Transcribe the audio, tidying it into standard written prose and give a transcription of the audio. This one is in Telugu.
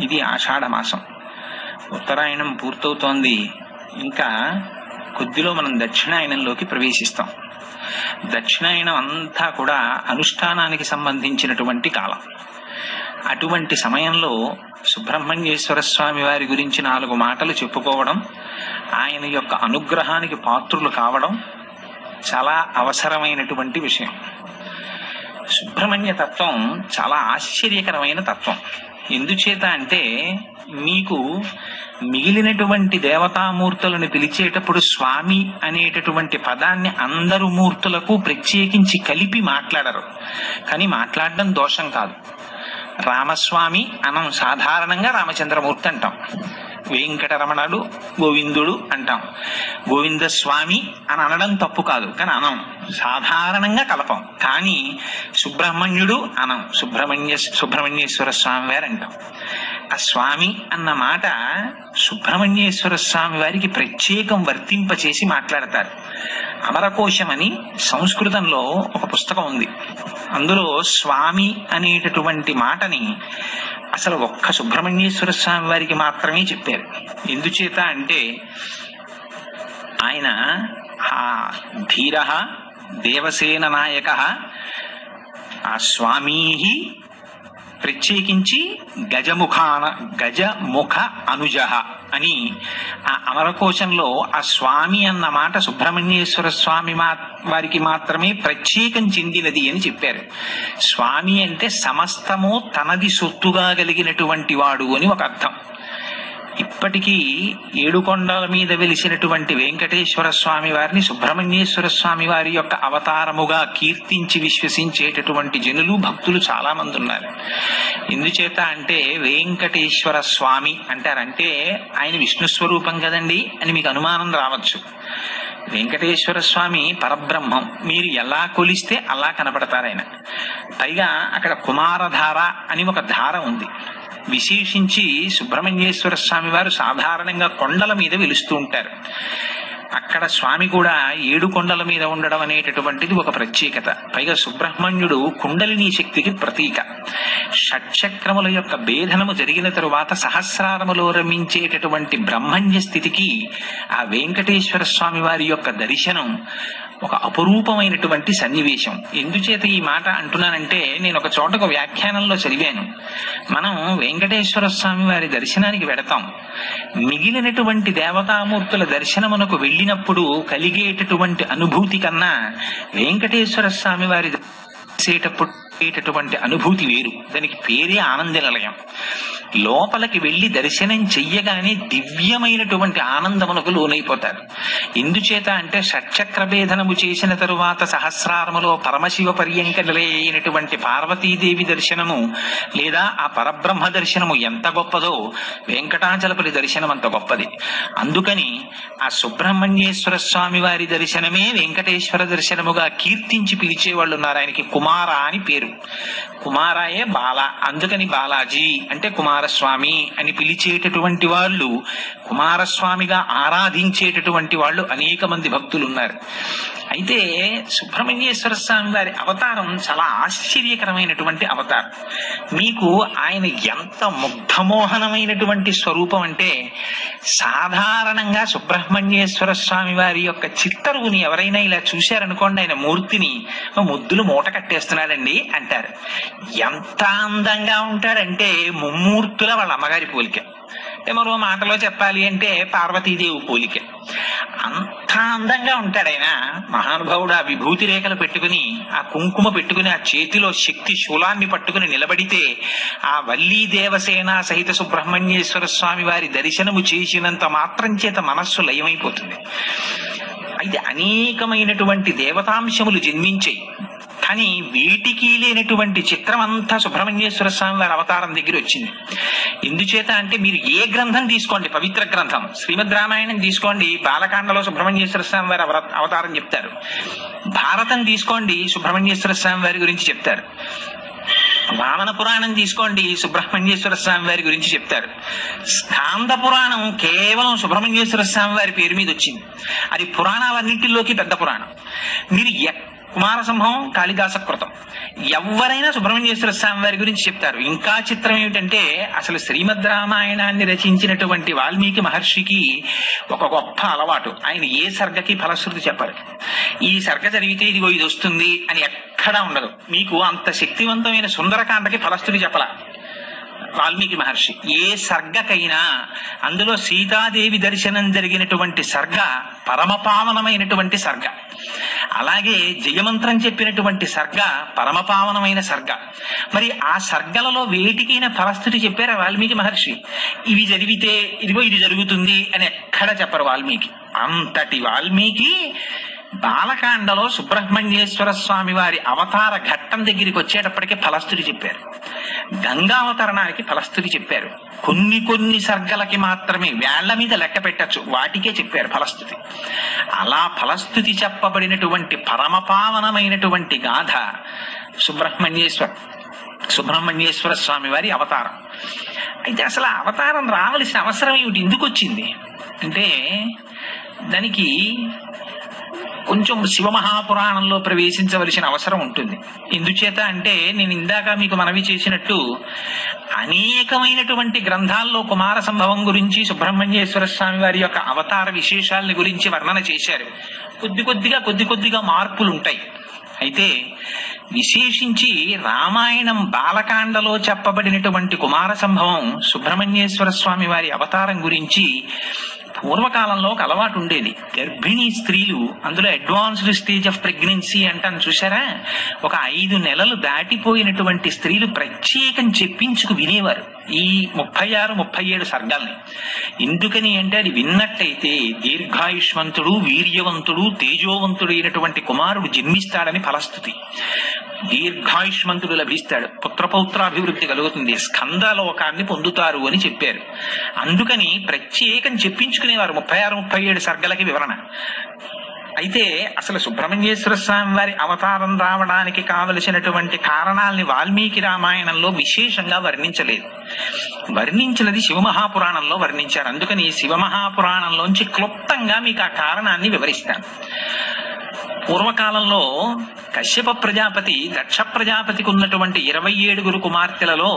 ఇది ఆషాఢ మాసం, ఉత్తరాయణం పూర్తవుతోంది. ఇంకా కొద్దిలో మనం దక్షిణాయనంలోకి ప్రవేశిస్తాం. దక్షిణాయనం అంతా కూడా అనుష్ఠానానికి సంబంధించినటువంటి కాలం. అటువంటి సమయంలో సుబ్రహ్మణ్యేశ్వర స్వామి వారి గురించి 4 మాటలు చెప్పుకోవడం, ఆయన యొక్క అనుగ్రహానికి పాత్రులు కావడం చాలా అవసరమైనటువంటి విషయం. సుబ్రహ్మణ్య తత్వం చాలా ఆశ్చర్యకరమైన తత్వం. ఎందుచేత అంటే మీకు మిగిలినటువంటి దేవతామూర్తులను పిలిచేటప్పుడు స్వామి అనేటటువంటి పదాన్ని అందరు మూర్తులకు ప్రత్యేకించి కలిపి మాట్లాడరు. కానీ మాట్లాడడం దోషం కాదు. రామస్వామి అనం, సాధారణంగా రామచంద్రమూర్తి అంటాం. వెంకటరమణుడు గోవిందుడు అంటాం. గోవిందస్వామి అని అనడం తప్పు కాదు, కానీ అనం, సాధారణంగా కలపం. కానీ సుబ్రహ్మణ్యుడు అనం, సుబ్రహ్మణ్యేశ్వర స్వామి వారు అంటాం. ఆ స్వామి అన్న మాట సుబ్రహ్మణ్యేశ్వర స్వామి వారికి ప్రత్యేకం వర్తింపచేసి మాట్లాడతారు. అమరకోశం అని సంస్కృతంలో ఒక పుస్తకం ఉంది. అందులో స్వామి అనేటటువంటి మాటని అసలు ఒక్క సుబ్రహ్మణ్యేశ్వర స్వామి వారికి మాత్రమే చెప్పారు. ఎందుచేత అంటే ఆయన ఆ ధీర దేవసేన నాయక ఆ స్వామీ ప్రత్యేకించి గజముఖ అనుజ అని ఆ అమరకోశంలో ఆ స్వామి అన్న మాట సుబ్రహ్మణ్యేశ్వర స్వామి వారికి మాత్రమే ప్రత్యేకం చెందినది అని చెప్పారు. స్వామి అంటే సమస్తము తనది సొత్తుగా కలిగినటువంటి వాడు అని ఒక అర్థం. ఇప్పటికీ 7 కొండల మీద వెలిసినటువంటి వెంకటేశ్వర స్వామి వారిని సుబ్రహ్మణ్యేశ్వర స్వామి వారి యొక్క అవతారముగా కీర్తించి విశ్వసించేటటువంటి జనులు, భక్తులు చాలా మంది ఉన్నారు. ఎందుచేత అంటే వెంకటేశ్వర స్వామి అంటారంటే ఆయన విష్ణు స్వరూపం కదండి అని మీకు అనుమానం రావచ్చు. వెంకటేశ్వర స్వామి పరబ్రహ్మం. మీరు ఎలా కొలిస్తే అలా కనపడతారు ఆయన. పైగా అక్కడ కుమారధార అని ఒక ధార ఉంది. విశేషించి సుబ్రహ్మణ్యేశ్వర స్వామి వారు సాధారణంగా కొండల మీద వెలుస్తూ ఉంటారు. అక్కడ స్వామి కూడా 7 కొండల మీద ఉండడం అనేటటువంటిది ఒక ప్రత్యేకత. పైగా సుబ్రహ్మణ్యుడు కుండలిని శక్తికి ప్రతీక. షట్చక్రముల యొక్క భేదనము జరిగిన తరువాత సహస్రారములో రమించేటటువంటి బ్రహ్మణ్య స్థితికి ఆ వెంకటేశ్వర స్వామి వారి యొక్క దర్శనం ఒక అపురూపమైనటువంటి సన్నివేశం. ఎందుచేత ఈ మాట అంటున్నానంటే నేను ఒక చోట ఒక వ్యాఖ్యానంలో చదివాను. మనం వెంకటేశ్వర స్వామి వారి దర్శనానికి వెడతాం. మిగిలినటువంటి దేవతామూర్తుల దర్శనమునకు వెళ్ళినప్పుడు కలిగేటటువంటి అనుభూతి కన్నా వెంకటేశ్వర స్వామి వారి చేసేటటువంటి అనుభూతి వేరు. దానికి పేరే ఆనంద నిలయం. లోపలికి వెళ్లి దర్శనం చెయ్యగానే దివ్యమైనటువంటి ఆనందమునకు లోనైపోతారు. ఎందుచేత అంటే షట్చక్ర భేదనము చేసిన తరువాత సహస్రారములో పరమశివ పర్యంక నిలయైనటువంటి పార్వతీదేవి దర్శనము లేదా ఆ పరబ్రహ్మ దర్శనము ఎంత గొప్పదో వెంకటాచలపతి దర్శనం అంత గొప్పది. అందుకని ఆ సుబ్రహ్మణ్యేశ్వర స్వామి వారి దర్శనమే వెంకటేశ్వర దర్శనముగా కీర్తించి పిలిచేవాళ్ళు ఉన్నారు. ఆయనకి కుమార అని పేరు. కుమారాయే బాల, అందుకని బాలాజీ అంటే కుమారస్వామి అని పిలిచేటటువంటి వాళ్ళు, కుమారస్వామిగా ఆరాధించేటటువంటి వాళ్ళు అనేక మంది భక్తులు ఉన్నారు. అయితే సుబ్రహ్మణ్యేశ్వర స్వామి వారి అవతారం చాలా ఆశ్చర్యకరమైనటువంటి అవతారం. మీకు ఆయన ఎంత ముగ్ధమోహనమైనటువంటి స్వరూపం అంటే సాధారణంగా సుబ్రహ్మణ్యేశ్వర స్వామి వారి యొక్క చిత్తరువుని ఎవరైనా ఇలా చూశారనుకోండి, ఆయన మూర్తిని ముద్దులు మూట కట్టేస్తున్నాడండి అంటారు. ఎంత అందంగా ఉంటాడంటే ముమ్మూర్తుల వాళ్ళ అమ్మగారి పోలిక. మరో మాటలో చెప్పాలి అంటే పార్వతీదేవి పోలిక. అంత అందంగా ఉంటాడు ఆయన. మహానుభావుడు ఆ విభూతి రేఖలు పెట్టుకుని, ఆ కుంకుమ పెట్టుకుని, ఆ చేతిలో శక్తి శూలాన్ని పట్టుకుని నిలబడితే ఆ వల్లీ దేవసేన సహిత సుబ్రహ్మణ్యేశ్వర స్వామి వారి దర్శనము చేసినంత మాత్రం చేత మనస్సు లయమైపోతుంది. అయితే అనేకమైనటువంటి దేవతాంశములు జన్మించాయి. కానీ వీటికి లేనటువంటి చిత్రం అంతా సుబ్రహ్మణ్యేశ్వర స్వామి వారి అవతారం దగ్గర వచ్చింది. ఎందుచేత అంటే మీరు ఏ గ్రంథం తీసుకోండి, పవిత్ర గ్రంథం శ్రీమద్ రామాయణం తీసుకోండి, బాలకాండలో సుబ్రహ్మణ్యేశ్వర స్వామి వారి అవతారం చెప్తారు. భారతం తీసుకోండి, సుబ్రహ్మణ్యేశ్వర స్వామి వారి గురించి చెప్తారు. వామన పురాణం తీసుకోండి, సుబ్రహ్మణ్యేశ్వర స్వామి వారి గురించి చెప్తారు. స్కాంద పురాణం కేవలం సుబ్రహ్మణ్యేశ్వర స్వామి వారి పేరు మీద వచ్చింది. అది పురాణాలన్నింటిలోకి పెద్ద పురాణం. మీరు కుమార సంభవం కాళిదాస కృతం. ఎవరైనా సుబ్రహ్మణ్యేశ్వర స్వామి వారి గురించి చెప్తారు. ఇంకా చిత్రం ఏమిటంటే అసలు శ్రీమద్ రామాయణాన్ని రచించినటువంటి వాల్మీకి మహర్షికి ఒక గొప్ప అలవాటు. ఆయన ఏ సర్గకి ఫలశ్రుతి చెప్పారు. ఈ సర్గ జరిగితే ఇదిగో ఇది వస్తుంది అని ఎక్కడా ఉండదు. మీకు అంత శక్తివంతమైన సుందరకాండకి ఫలశ్రుతి చెప్పలా వాల్మీకి మహర్షి. ఏ సర్గకైనా అందులో సీతాదేవి దర్శనం జరిగినటువంటి సర్గ పరమపావనమైనటువంటి సర్గ. అలాగే జయమంత్రం చెప్పినటువంటి సర్గ పరమపావనమైన సర్గ. మరి ఆ సర్గలలో వేటికైనా ఫలశ్రుతి చెప్పారా వాల్మీకి మహర్షి? ఇవి జరిగితే ఇదిగో ఇది జరుగుతుంది అని ఎక్కడ చెప్పరు వాల్మీకి. అంతటి వాల్మీకి బాలకాండలో సుబ్రహ్మణ్యేశ్వర స్వామి వారి అవతార ఘట్టం దగ్గరికి వచ్చేటప్పటికే ఫలశ్రుతి చెప్పారు. గంగావతరణానికి ఫలశ్రుతి చెప్పారు. కొన్ని సర్గలకి మాత్రమే వేళ్ల మీద లెక్క పెట్టచ్చు, వాటికే చెప్పారు ఫలశ్రుతి. అలా ఫలశ్రుతి చెప్పబడినటువంటి పరమపావనమైనటువంటి గాథ సుబ్రహ్మణ్యేశ్వర స్వామి వారి అవతారం. అయితే అసలు ఆ అవతారం రావలసిన అవసరం ఏమిటి, ఎందుకు వచ్చింది అంటే దానికి కొంచెం శివమహాపురాణంలో ప్రవేశించవలసిన అవసరం ఉంటుంది. ఎందుచేత అంటే నేను ఇందాక మీకు మనవి చేసినట్టు అనేకమైనటువంటి గ్రంథాల్లో కుమార సంభవం గురించి సుబ్రహ్మణ్యేశ్వర స్వామి వారి యొక్క అవతార విశేషాలని గురించి వర్ణన చేశారు. కొద్ది కొద్దిగా మార్పులు ఉంటాయి. అయితే విశేషించి రామాయణం బాలకాండలో చెప్పబడినటువంటి కుమార సంభవం సుబ్రహ్మణ్యేశ్వర స్వామి వారి అవతారం గురించి పూర్వకాలంలో ఒక అలవాటు ఉండేది. గర్భిణీ స్త్రీలు, అందులో అడ్వాన్స్డ్ స్టేజ్ ఆఫ్ ప్రెగ్నెన్సీ అంటాను చూసారా, ఒక 5 నెలలు దాటిపోయినటువంటి స్త్రీలు ప్రత్యేకం చెప్పించుకు వినేవారు ఈ 36, 37 సర్గాల్ని. ఎందుకని అంటే అది విన్నట్టయితే దీర్ఘాయుష్మంతుడు, వీర్యవంతుడు, తేజోవంతుడు అయినటువంటి కుమారుడు జన్మిస్తాడని ఫలశ్రుతి. దీర్ఘాయుష్మంతుడు లభిస్తాడు, పుత్రపౌత్రాభివృద్ధి కలుగుతుంది, స్కందలోకాన్ని పొందుతారు అని చెప్పారు. అందుకని ప్రత్యేకం చెప్పించుకునేవారు 36, 37 సర్గలకి వివరణ. అయితే అసలు సుబ్రహ్మణ్యేశ్వర స్వామి వారి అవతారం రావడానికి కావలసినటువంటి కారణాలని వాల్మీకి రామాయణంలో విశేషంగా వర్ణించలేదు. వర్ణించినది శివమహాపురాణంలో వర్ణించారు. అందుకని శివమహాపురాణంలోంచి క్లుప్తంగా మీకు ఆ కారణాన్ని వివరిస్తాను. పూర్వకాలంలో కశ్యప ప్రజాపతి దక్ష ప్రజాపతికి ఉన్నటువంటి 27 కుమార్తెలలో